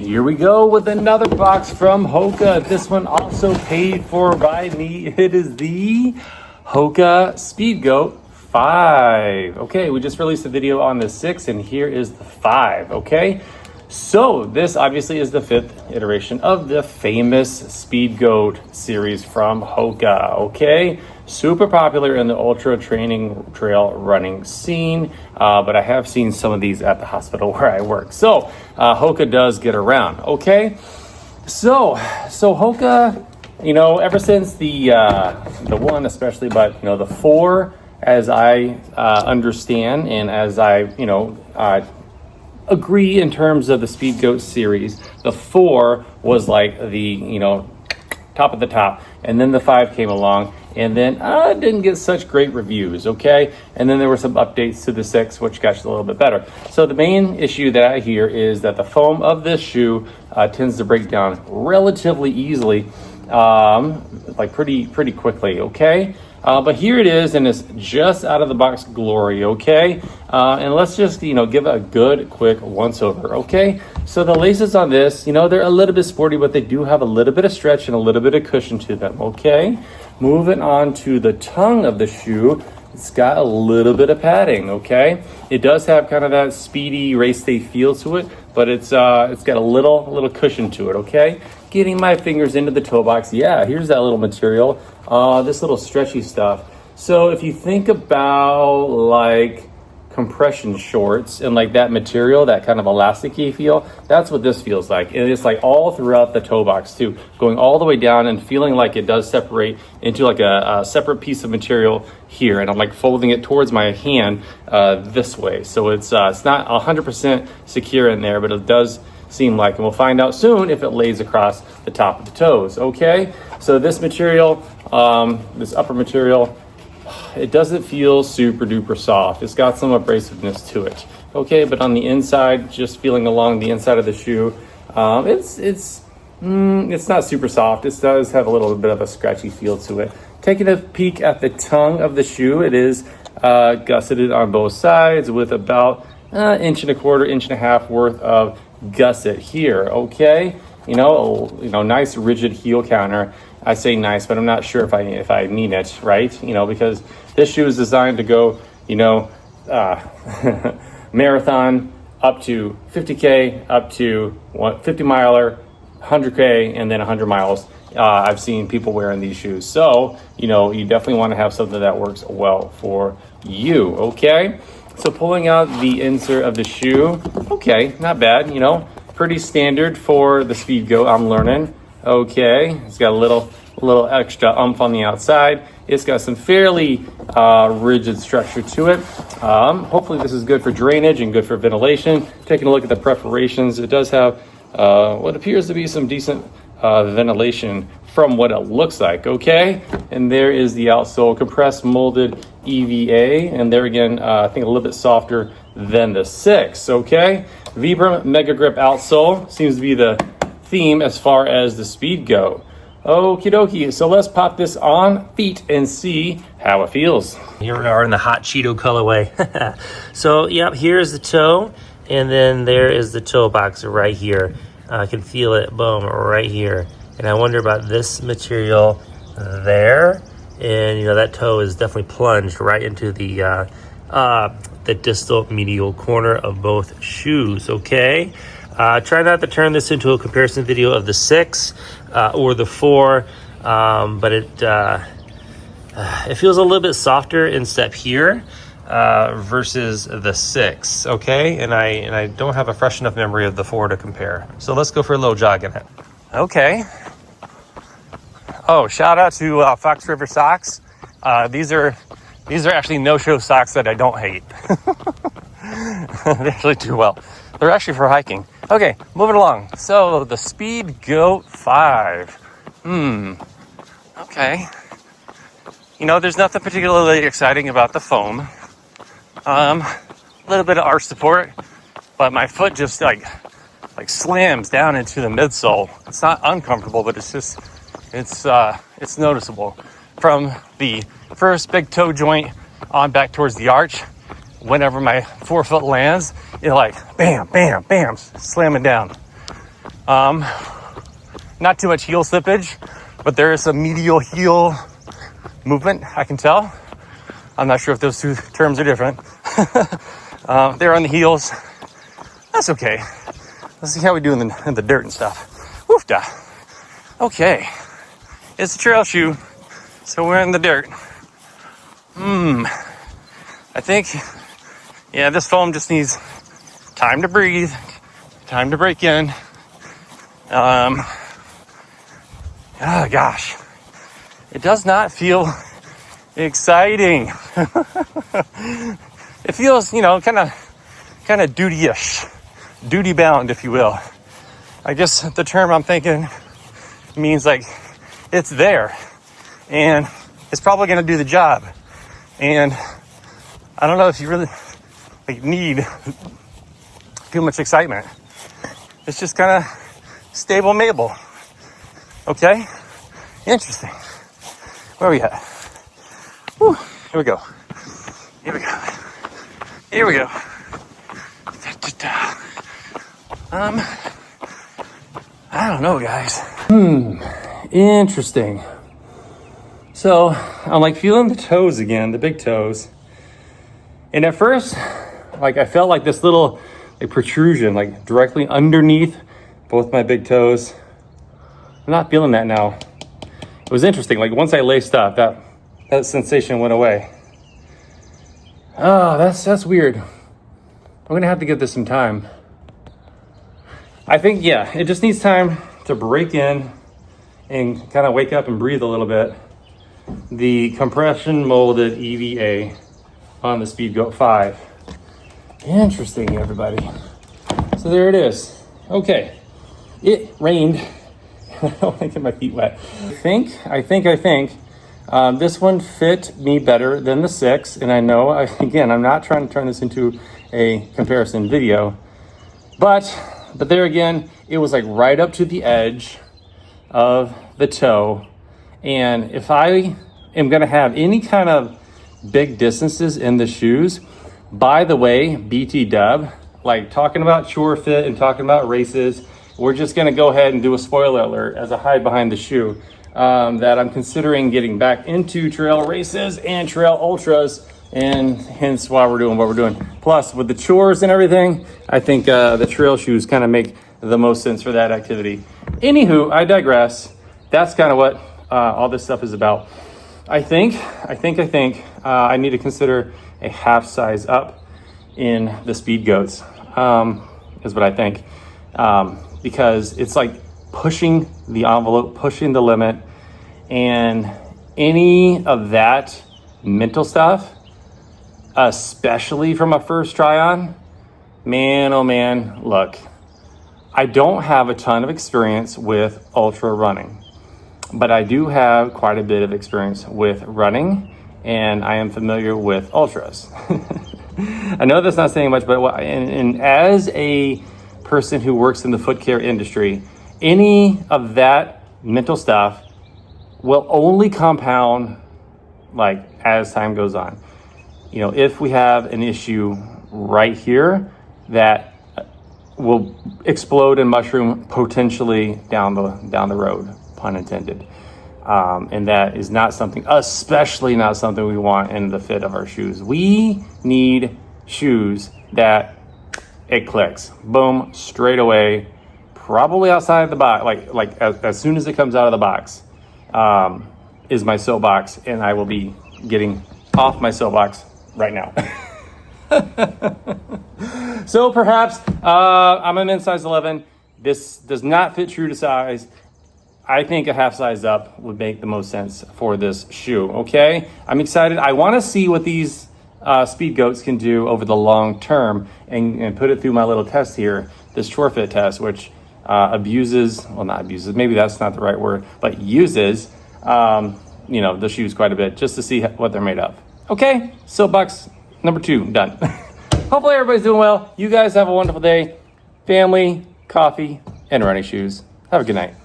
Here we go with another box from HOKA. This one also paid for by me. It is the HOKA Speedgoat 5. Okay, we just released a video on the 6 and here is the 5, okay? So this obviously is the 5th iteration of the famous Speedgoat series from HOKA, okay? Super popular in the ultra training trail running scene, but I have seen some of these at the hospital where I work. So HOKA does get around, okay? So HOKA, you know, ever since the 1 especially, but you know, the 4, as I understand and as I, you know, agree in terms of the Speedgoat series, the 4 was like the, you know, top of the top, and then the 5 came along, and then didn't get such great reviews, okay? And then there were some updates to the 6, which got a little bit better. So the main issue that I hear is that the foam of this shoe tends to break down relatively easily, like pretty quickly, okay? But here it is, and it's just out of the box glory, okay? And let's just, you know, give it a good, quick once-over, okay? So the laces on this, you know, they're a little bit sporty, but they do have a little bit of stretch and a little bit of cushion to them, okay? Moving on to the tongue of the shoe, it's got a little bit of padding, okay? It does have kind of that speedy race day feel to it, but it's got a little cushion to it, okay? Getting my fingers into the toe box, yeah, here's that little material, this little stretchy stuff. So if you think about like compression shorts and like that material, that kind of elasticy feel, that's what this feels like. And it's like all throughout the toe box too, going all the way down and feeling like it does separate into like a separate piece of material here. And I'm like folding it towards my hand this way. So it's not 100% secure in there, but it does seem like, and we'll find out soon if it lays across the top of the toes, okay? So this material, this upper material, it doesn't feel super duper soft. It's got some abrasiveness to it, okay? But on the inside, just feeling along the inside of the shoe, it's not super soft. It does have a little bit of a scratchy feel to it. Taking a peek at the tongue of the shoe, it is gusseted on both sides with about 1.25 inches, 1.5 inches worth of gusset here, okay? You know, nice rigid heel counter. I say nice, but I'm not sure if I mean it, right? You know, because this shoe is designed to go, you know, marathon up to 50K, up to 50 miler, 100K, and then 100 miles. I've seen people wearing these shoes. So, you know, you definitely want to have something that works well for you, okay? So pulling out the insert of the shoe, okay, not bad, you know, pretty standard for the Speedgoat, I'm learning. Okay, it's got a little extra oomph on the outside. It's got some fairly rigid structure to it. Hopefully this is good for drainage and good for ventilation. Taking a look at the perforations, it does have what appears to be some decent ventilation from what it looks like, okay? And there is the outsole, compressed molded EVA, and there again, I think a little bit softer than the 6, okay? Vibram Mega Grip outsole seems to be the theme as far as the Speedgoat. Okie dokie, so let's pop this on feet and see how it feels. Here we are in the hot Cheeto colorway. So, yep, here's the toe, and then there is the toe box right here. I can feel it, boom, right here. And I wonder about this material there. And, you know, that toe is definitely plunged right into the distal medial corner of both shoes, okay? Try not to turn this into a comparison video of the 6 or the 4, but it feels a little bit softer in step here versus the 6, okay? And I don't have a fresh enough memory of the 4 to compare. So let's go for a little jog in it. Okay. Oh, shout out to Fox River Socks. These are actually no-show socks that I don't hate. They actually do well. They're actually for hiking. Okay, moving along. So the Speedgoat 5. Okay. You know, there's nothing particularly exciting about the foam. A little bit of arch support, but my foot just like slams down into the midsole. It's not uncomfortable, but it's just it's noticeable from the first big toe joint on back towards the arch. Whenever my forefoot lands, you're like bam, bam, bam, slamming down. Not too much heel slippage, but there is some medial heel movement, I can tell. I'm not sure if those two terms are different. They're on the heels. That's okay. Let's see how we do in the dirt and stuff. Woof-da. Okay. It's a trail shoe, so we're in the dirt. I think, yeah, this foam just needs time to breathe, time to break in. Oh gosh, it does not feel exciting. It feels, you know, kind of duty-ish, duty-bound, if you will. I guess the term I'm thinking means like it's there and it's probably going to do the job. And I don't know if you really like need too much excitement. It's just kind of stable Mabel. Okay, interesting. Where are we at? Whew. Here we go. Here we go. Here we go. I don't know, guys. Interesting. So I'm like feeling the toes again, the big toes. And at first, like I felt like this little like protrusion, like directly underneath both my big toes. I'm not feeling that now. It was interesting. Like once I laced up, that sensation went away. Oh, that's weird. I'm gonna have to give this some time. I think, yeah, it just needs time to break in and kind of wake up and breathe a little bit. The compression molded EVA on the Speedgoat 5. Interesting, everybody. So there it is. Okay, it rained. I don't want to get my feet wet. I think this one fit me better than the 6. And I know, again, I'm not trying to turn this into a comparison video, but there again, it was like right up to the edge of the toe. And if I am gonna have any kind of big distances in the shoes, by the way, BT dub, like talking about chore fit and talking about races, we're just gonna go ahead and do a spoiler alert as a hide behind the shoe, that I'm considering getting back into trail races and trail ultras, and hence why we're doing what we're doing. Plus with the chores and everything, I think the trail shoes kind of make the most sense for that activity. Anywho, I digress. That's kind of what all this stuff is about. I think I need to consider a half size up in the Speedgoats, is what I think. Because it's like pushing the envelope, pushing the limit, and any of that mental stuff, especially from a first try on, man, oh man, look, I don't have a ton of experience with ultra running, but I do have quite a bit of experience with running, and I am familiar with ultras. I know that's not saying much, but and as a person who works in the foot care industry, any of that mental stuff will only compound like as time goes on. You know, if we have an issue right here that will explode and mushroom potentially down the road, pun intended. And that is not something, especially not something we want in the fit of our shoes. We need shoes that it clicks, boom, straight away, probably outside the box, like as soon as it comes out of the box, is my soapbox, and I will be getting off my soapbox right now. So perhaps I'm a men's size 11. This does not fit true to size. I think a half size up would make the most sense for this shoe. Okay, I'm excited. I want to see what these Speedgoats can do over the long term, and put it through my little test here, this chore fit test, which not abuses, maybe that's not the right word, but uses the shoes quite a bit just to see what they're made of. Okay, soapbox number 2 done. Hopefully everybody's doing well. You guys have a wonderful day. Family, coffee, and running shoes. Have a good night.